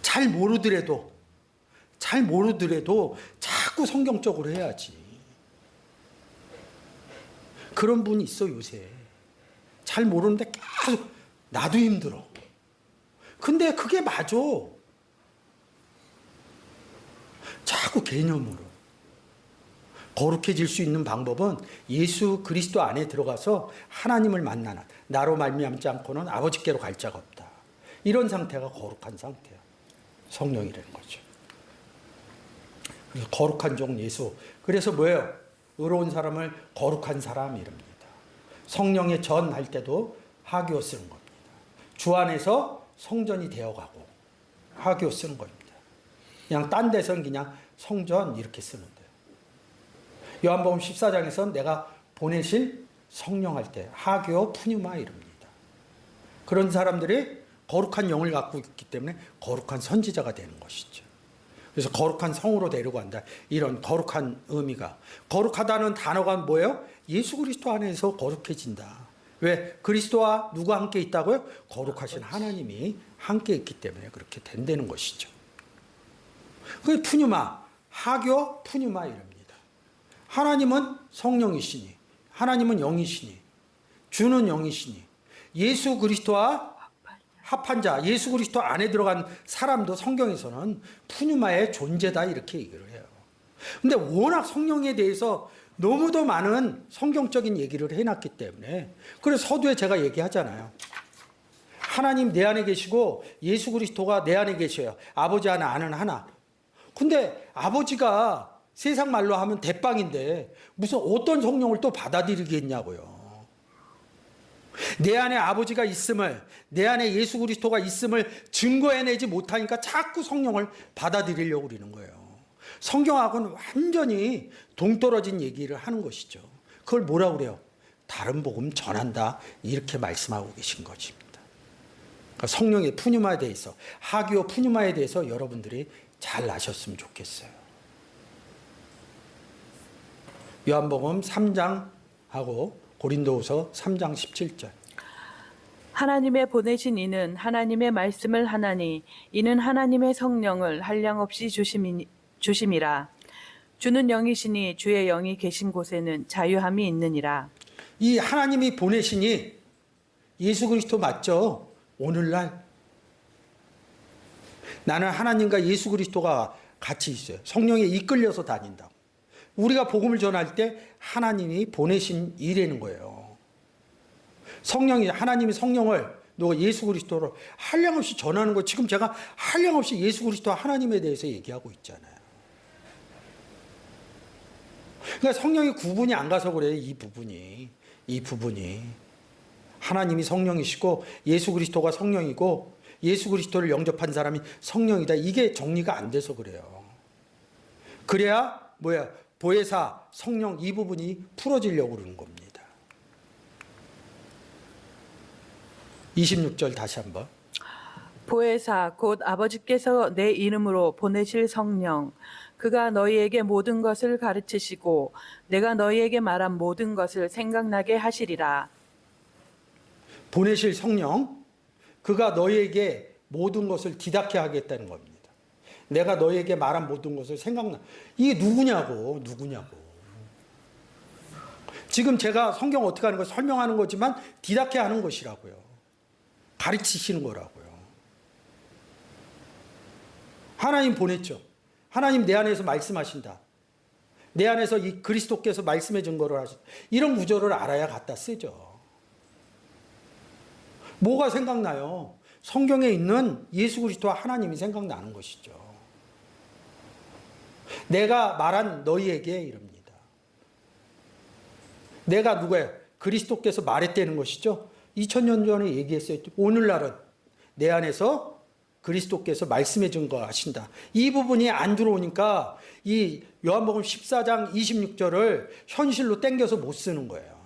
잘 모르더라도 자꾸 성경적으로 해야지. 그런 분이 있어 요새. 잘 모르는데 계속 나도 힘들어. 근데 그게 맞아. 자꾸 개념으로. 거룩해질 수 있는 방법은 예수 그리스도 안에 들어가서 하나님을 만나는, 나로 말미암지 않고는 아버지께로 갈 자가 없다. 이런 상태가 거룩한 상태야. 성령이라는 거죠. 그래서 거룩한 종 예수. 그래서 뭐예요? 의로운 사람을 거룩한 사람 이릅니다. 성령의 전 할 때도 하교 쓰는 겁니다. 주 안에서 성전이 되어가고 하교 쓰는 겁니다. 그냥 딴 데서는 그냥 성전 이렇게 쓰는데. 요한복음 14장에서는 내가 보내신 성령 할 때 하교 푸뉴마 이릅니다. 그런 사람들이 거룩한 영을 갖고 있기 때문에 거룩한 선지자가 되는 것이죠. 그래서 거룩한 성으로 데려간다. 이런 거룩한 의미가. 거룩하다는 단어가 뭐예요? 예수 그리스도 안에서 거룩해진다. 왜? 그리스도와 누가 함께 있다고요? 거룩하신 하나님이 함께 있기 때문에 그렇게 된다는 것이죠. 그 푸뉴마, 하교 푸뉴마 이랍니다. 하나님은 성령이시니, 하나님은 영이시니, 주는 영이시니, 예수 그리스도와 합한 자, 예수 그리스도 안에 들어간 사람도 성경에서는 푸뉴마의 존재다 이렇게 얘기를 해요. 근데 워낙 성령에 대해서 너무도 많은 성경적인 얘기를 해놨기 때문에, 그래서 서두에 제가 얘기하잖아요. 하나님 내 안에 계시고 예수 그리스도가 내 안에 계셔요. 아버지 하나 아는 하나. 근데 아버지가 세상 말로 하면 대빵인데 무슨 어떤 성령을 또 받아들이겠냐고요. 내 안에 아버지가 있음을, 내 안에 예수 그리스도가 있음을 증거해내지 못하니까 자꾸 성령을 받아들이려고 그러는 거예요. 성경하고는 완전히 동떨어진 얘기를 하는 것이죠. 그걸 뭐라고 그래요? 다른 복음 전한다, 이렇게 말씀하고 계신 것입니다. 그러니까 성령의 푸뉴마에 대해서, 하기오 푸뉴마에 대해서 여러분들이 잘 아셨으면 좋겠어요. 요한복음 3장하고 고린도후서 3장 17절. 하나님의 보내신 이는 하나님의 말씀을 하나니 이는 하나님의 성령을 한량없이 주심이라. 주는 영이시니 주의 영이 계신 곳에는 자유함이 있느니라. 이 하나님이 보내시니 예수 그리스도 맞죠? 오늘날 나는 하나님과 예수 그리스도가 같이 있어요. 성령에 이끌려서 다닌다고. 우리가 복음을 전할 때 하나님이 보내신 일이라는 거예요. 하나님이 성령을 예수 그리스도를 한량없이 전하는 거. 지금 제가 한량없이 예수 그리스도 하나님에 대해서 얘기하고 있잖아요. 그러니까 성령이 구분이 안 가서 그래요. 이 부분이 하나님이 성령이시고 예수 그리스도가 성령이고 예수 그리스도를 영접한 사람이 성령이다. 이게 정리가 안 돼서 그래요. 그래야 보혜사, 성령 이 부분이 풀어지려고 그러는 겁니다. 26절 다시 한번. 보혜사 곧 아버지께서 내 이름으로 보내실 성령 그가 너희에게 모든 것을 가르치시고 내가 너희에게 말한 모든 것을 생각나게 하시리라. 보내실 성령, 그가 너희에게 모든 것을 디닫게 하겠다는 겁니다. 내가 너희에게 말한 모든 것을 이게 누구냐고. 지금 제가 성경 어떻게 하는 거 설명하는 거지만 디닫게 하는 것이라고요. 가르치시는 거라고요. 하나님 보냈죠. 하나님 내 안에서 말씀하신다. 내 안에서 이 그리스도께서 말씀의 증거를 하신다. 이런 구절을 알아야 갖다 쓰죠. 뭐가 생각나요? 성경에 있는 예수 그리스도와 하나님이 생각나는 것이죠. 내가 말한 너희에게 이릅니다. 내가 누구예요? 그리스도께서 말했다는 것이죠. 2000년 전에 얘기했어요. 오늘날은 내 안에서 그리스도께서 말씀의 증거하신다. 이 부분이 안 들어오니까 이 요한복음 14장 26절을 현실로 땡겨서 못 쓰는 거예요.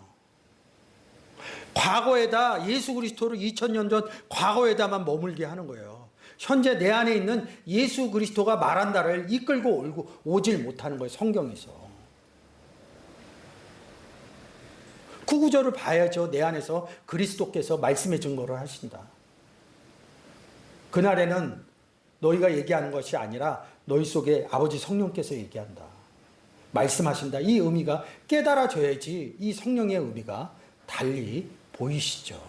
과거에다 예수 그리스도를 2000년 전 과거에다만 머물게 하는 거예요. 현재 내 안에 있는 예수 그리스도가 말한다를 이끌고 오질 못하는 거예요. 성경에서. 그 구절을 봐야죠. 내 안에서 그리스도께서 말씀의 증거를 하신다. 그날에는 너희가 얘기하는 것이 아니라 너희 속에 아버지 성령께서 얘기한다. 말씀하신다. 이 의미가 깨달아져야지 이 성령의 의미가 달리 보이시죠.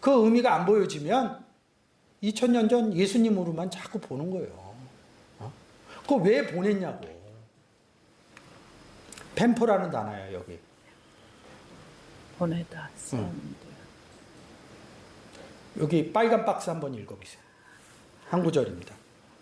그 의미가 안 보여지면 2000년 전 예수님으로만 자꾸 보는 거예요. 그거 왜 보냈냐고. 펜포라는 단어예요, 여기. 보내다. 여기 빨간 박스 한번 읽어보세요. 한 구절입니다.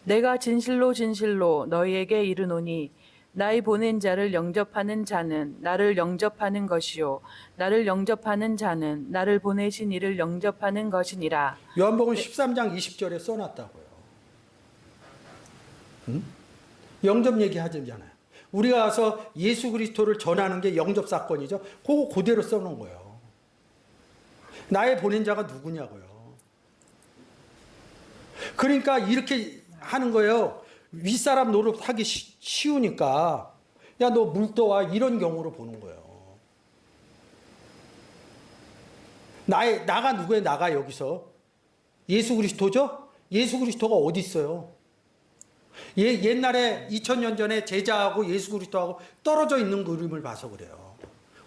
내가 진실로 진실로 너희에게 이르노니 나의 보낸 자를 영접하는 자는 나를 영접하는 것이요 나를 영접하는 자는 나를 보내신 이를 영접하는 것이니라. 요한복음 13장 20절에 써놨다고요. 영접 얘기하잖아요. 우리가 가서 예수 그리스도를 전하는 게 영접 사건이죠. 그거 그대로 써놓은 거예요. 나의 보낸 자가 누구냐고요. 그러니까 이렇게 하는 거예요. 윗사람 노릇하기 쉬우니까 야 너 물 떠와 이런 경우로 보는 거예요. 나가 누구예요? 나가 여기서 예수 그리스도죠? 예수 그리스도가 어디 있어요? 옛날에 2000년 전에 제자하고 예수 그리스도하고 떨어져 있는 그림을 봐서 그래요.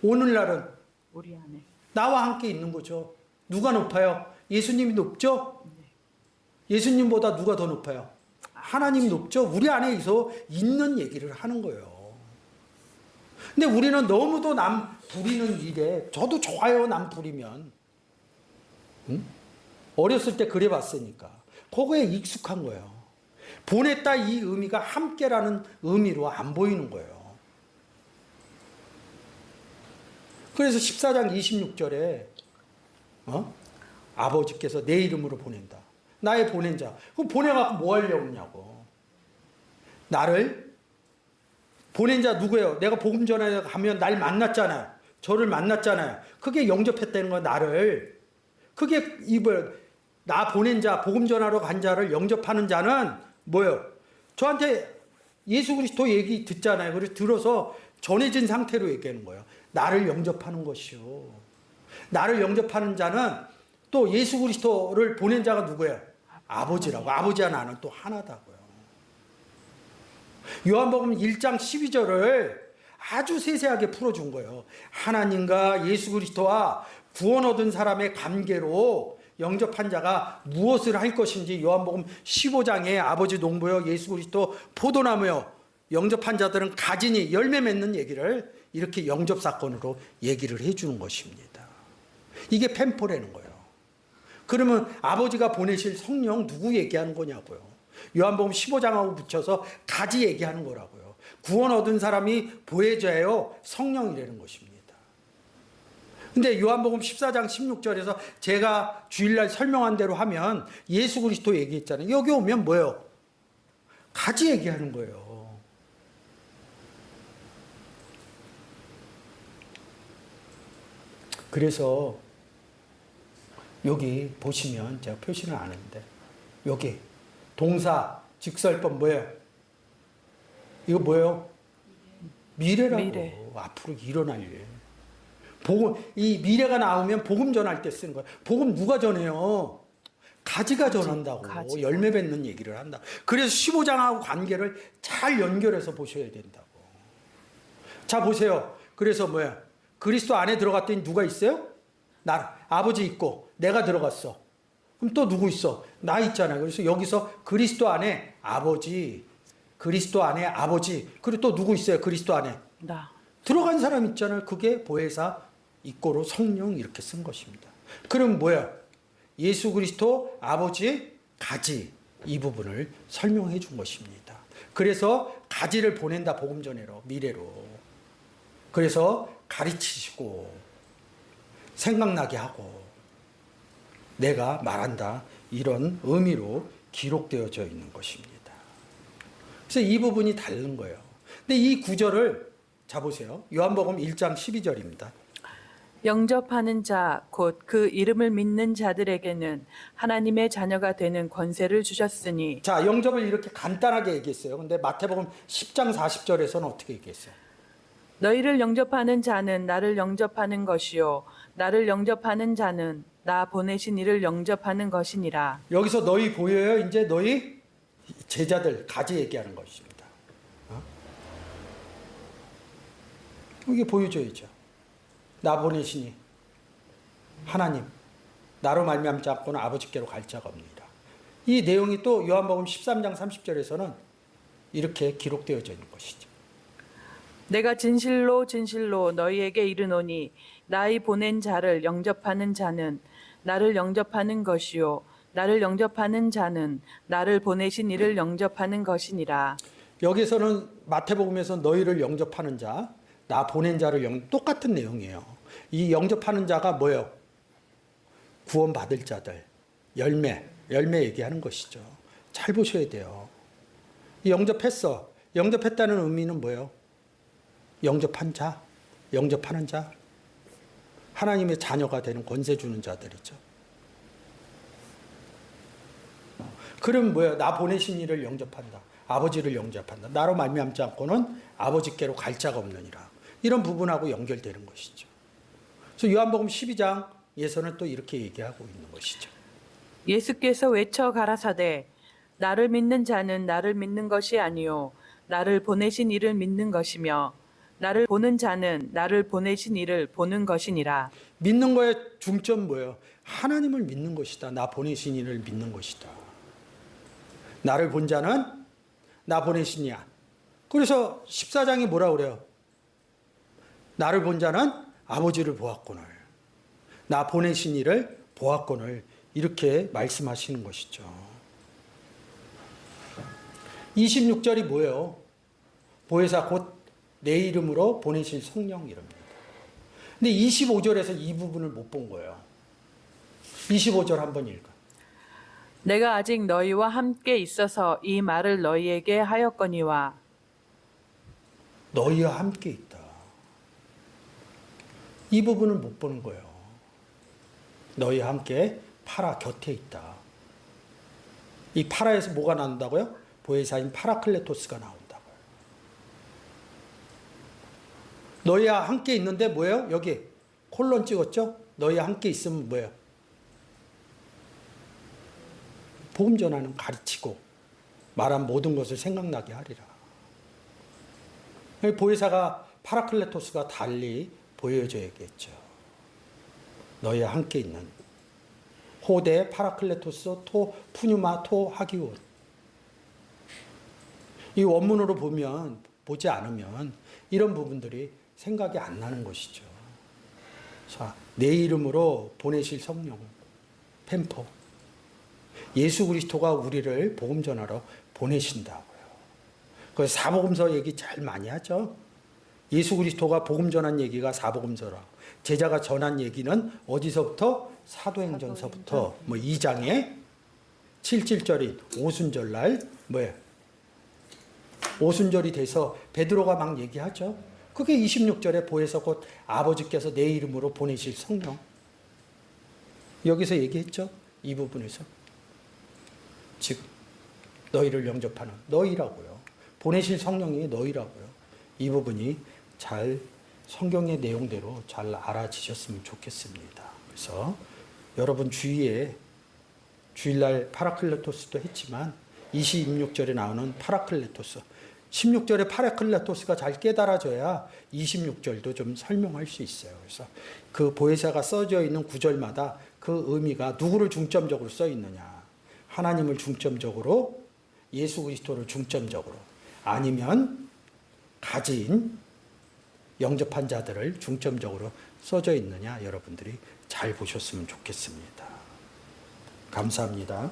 오늘날은 우리 안에 나와 함께 있는 거죠. 누가 높아요? 예수님이 높죠? 예수님보다 누가 더 높아요? 하나님이 높죠? 우리 안에 있는 얘기를 하는 거예요. 근데 우리는 너무도 남 부리는 일에, 저도 좋아요, 남 부리면. 어렸을 때 그래 봤으니까. 그거에 익숙한 거예요. 보냈다 이 의미가 함께라는 의미로 안 보이는 거예요. 그래서 14장 26절에 아버지께서 내 이름으로 보낸다. 나의 보낸 자. 그럼 보내갖고 뭐 하려고 하냐고. 나를 보낸 자 누구예요? 내가 복음 전하러 가면 날 만났잖아요. 저를 만났잖아요. 그게 영접했다는 거야, 나를. 그게 나 보낸 자, 복음 전하러 간 자를 영접하는 자는 뭐예요? 저한테 예수 그리스도 얘기 듣잖아요. 그래서 들어서 전해진 상태로 얘기하는 거예요. 나를 영접하는 것이요. 나를 영접하는 자는 또 예수 그리스도를 보낸 자가 누구예요? 아버지라고. 아버지와 나는 또 하나다고요. 요한복음 1장 12절을 아주 세세하게 풀어준 거예요. 하나님과 예수 그리스도와 구원 얻은 사람의 관계로 영접한 자가 무엇을 할 것인지 요한복음 15장에 아버지 농부여 예수 그리스도 포도나무여 영접한 자들은 가지니 열매 맺는 얘기를 이렇게 영접 사건으로 얘기를 해주는 것입니다. 이게 펜포라는 거예요. 그러면 아버지가 보내실 성령 누구 얘기하는 거냐고요. 요한복음 15장하고 붙여서 가지 얘기하는 거라고요. 구원 얻은 사람이 보혜자예요. 성령이라는 것입니다. 근데 요한복음 14장 16절에서 제가 주일날 설명한 대로 하면 예수 그리스도 얘기했잖아요. 여기 오면 뭐예요? 가지 얘기하는 거예요. 그래서 여기 보시면 제가 표시는 안 했는데 여기 동사 직설법 뭐예요? 이거 뭐예요? 미래라고. 미래. 앞으로 일어날 일. 복음, 이 미래가 나오면 복음 전할 때 쓰는 거예요. 복음 누가 전해요? 가지가 전한다고. 가지가. 열매 맺는 얘기를 한다. 그래서 15장하고 관계를 잘 연결해서 보셔야 된다고. 자 보세요. 그래서 뭐야? 그리스도 안에 들어갔더니 누가 있어요? 나 아버지 있고 내가 들어갔어. 그럼 또 누구 있어? 나 있잖아요. 그래서 여기서 그리스도 안에 아버지, 그리스도 안에 아버지, 그리고 또 누구 있어요? 그리스도 안에 나. 들어간 사람 있잖아요. 그게 보혜사, 입고로 성령 이렇게 쓴 것입니다. 그럼 뭐야? 예수 그리스도 아버지 가지 이 부분을 설명해 준 것입니다. 그래서 가지를 보낸다 복음 전해로 미래로. 그래서 가르치시고 생각나게 하고 내가 말한다 이런 의미로 기록되어져 있는 것입니다. 그래서 이 부분이 다른 거예요. 근데 이 구절을 자 보세요. 요한복음 1장 12절입니다. 영접하는 자, 곧 그 이름을 믿는 자들에게는 하나님의 자녀가 되는 권세를 주셨으니. 자, 영접을 이렇게 간단하게 얘기했어요. 근데 마태복음 10장 40절에서는 어떻게 얘기했어요? 너희를 영접하는 자는 나를 영접하는 것이요 나를 영접하는 자는 나 보내신 이를 영접하는 것이니라. 여기서 너희 보여요? 이제 너희 제자들 가지 얘기하는 것입니다. 이게 보여줘야죠. 나 보내시니 하나님 나로 말미암지 않고는 아버지께로 갈 자가 없느니라. 이 내용이 또 요한복음 13장 30절에서는 이렇게 기록되어져 있는 것이죠. 내가 진실로 진실로 너희에게 이르노니 나의 보낸 자를 영접하는 자는 나를 영접하는 것이요 나를 영접하는 자는 나를 보내신 이를 영접하는 것이니라. 여기서는 마태복음에서 너희를 영접하는 자, 나 보낸 자를 똑같은 내용이에요. 이 영접하는 자가 뭐예요? 구원받을 자들, 열매 얘기하는 것이죠. 잘 보셔야 돼요. 영접했어. 영접했다는 의미는 뭐예요? 영접한 자, 영접하는 자, 하나님의 자녀가 되는 권세 주는 자들이죠. 그럼 뭐예요? 나 보내신 이를 영접한다. 아버지를 영접한다. 나로 말미암지 않고는 아버지께로 갈 자가 없느니라. 이런 부분하고 연결되는 것이죠. 그래서 요한복음 12장에서는 또 이렇게 얘기하고 있는 것이죠. 예수께서 외쳐 가라사대 나를 믿는 자는 나를 믿는 것이 아니요 나를 보내신 이를 믿는 것이며 나를 보는 자는 나를 보내신 이를 보는 것이니라. 믿는 거의 중점 뭐예요? 하나님을 믿는 것이다. 나 보내신 이를 믿는 것이다. 나를 본 자는 나 보내신 이야. 그래서 14장이 뭐라 그래요? 나를 본 자는 아버지를 보았거늘 나 보내신 이를 보았거늘 이렇게 말씀하시는 것이죠. 26절이 뭐예요? 보혜사 곧 내 이름으로 보내실 성령 이름입니다. 근데 25절에서 이 부분을 못 본 거예요. 25절 한번 읽어. 내가 아직 너희와 함께 있어서 이 말을 너희에게 하였거니와 너희와 함께 있다. 이 부분을 못 보는 거예요. 너희와 함께 파라 곁에 있다. 이 파라에서 뭐가 나온다고요? 보혜사인 파라클레토스가 나온다고요. 너희와 함께 있는데 뭐예요? 여기 콜론 찍었죠? 너희와 함께 있으면 뭐예요? 복음 전하는 가르치고 말한 모든 것을 생각나게 하리라. 보혜사가 파라클레토스가 달리 보여줘야겠죠. 너희와 함께 있는 호데 파라클레토스 토 푸뉴마 토 하기온. 이 원문으로 보지 않으면 이런 부분들이 생각이 안 나는 것이죠. 자, 내 이름으로 보내실 성령 펜포. 예수 그리스도가 우리를 복음 전하러 보내신다고요. 그 사복음서 얘기 잘 많이 하죠. 예수 그리스도가 복음 전한 얘기가 사복음서라. 제자가 전한 얘기는 어디서부터? 사도행전서부터 2장에 7절인 오순절날 뭐예요? 오순절이 돼서 베드로가 막 얘기하죠. 그게 26절에 보혜사 곧 아버지께서 내 이름으로 보내실 성령. 여기서 얘기했죠. 이 부분에서. 즉 너희를 영접하는 너희라고요. 보내실 성령이 너희라고요. 이 부분이 잘 성경의 내용대로 잘 알아지셨으면 좋겠습니다. 그래서 여러분 주위에 주일날 파라클레토스도 했지만 26절에 나오는 파라클레토스 16절에 파라클레토스가 잘 깨달아져야 26절도 좀 설명할 수 있어요. 그래서 그 보혜사가 써져 있는 구절마다 그 의미가 누구를 중점적으로 써 있느냐. 하나님을 중점적으로 예수 그리스도를 중점적으로 아니면 가진 영접한 자들을 중점적으로 써져 있느냐 여러분들이 잘 보셨으면 좋겠습니다. 감사합니다.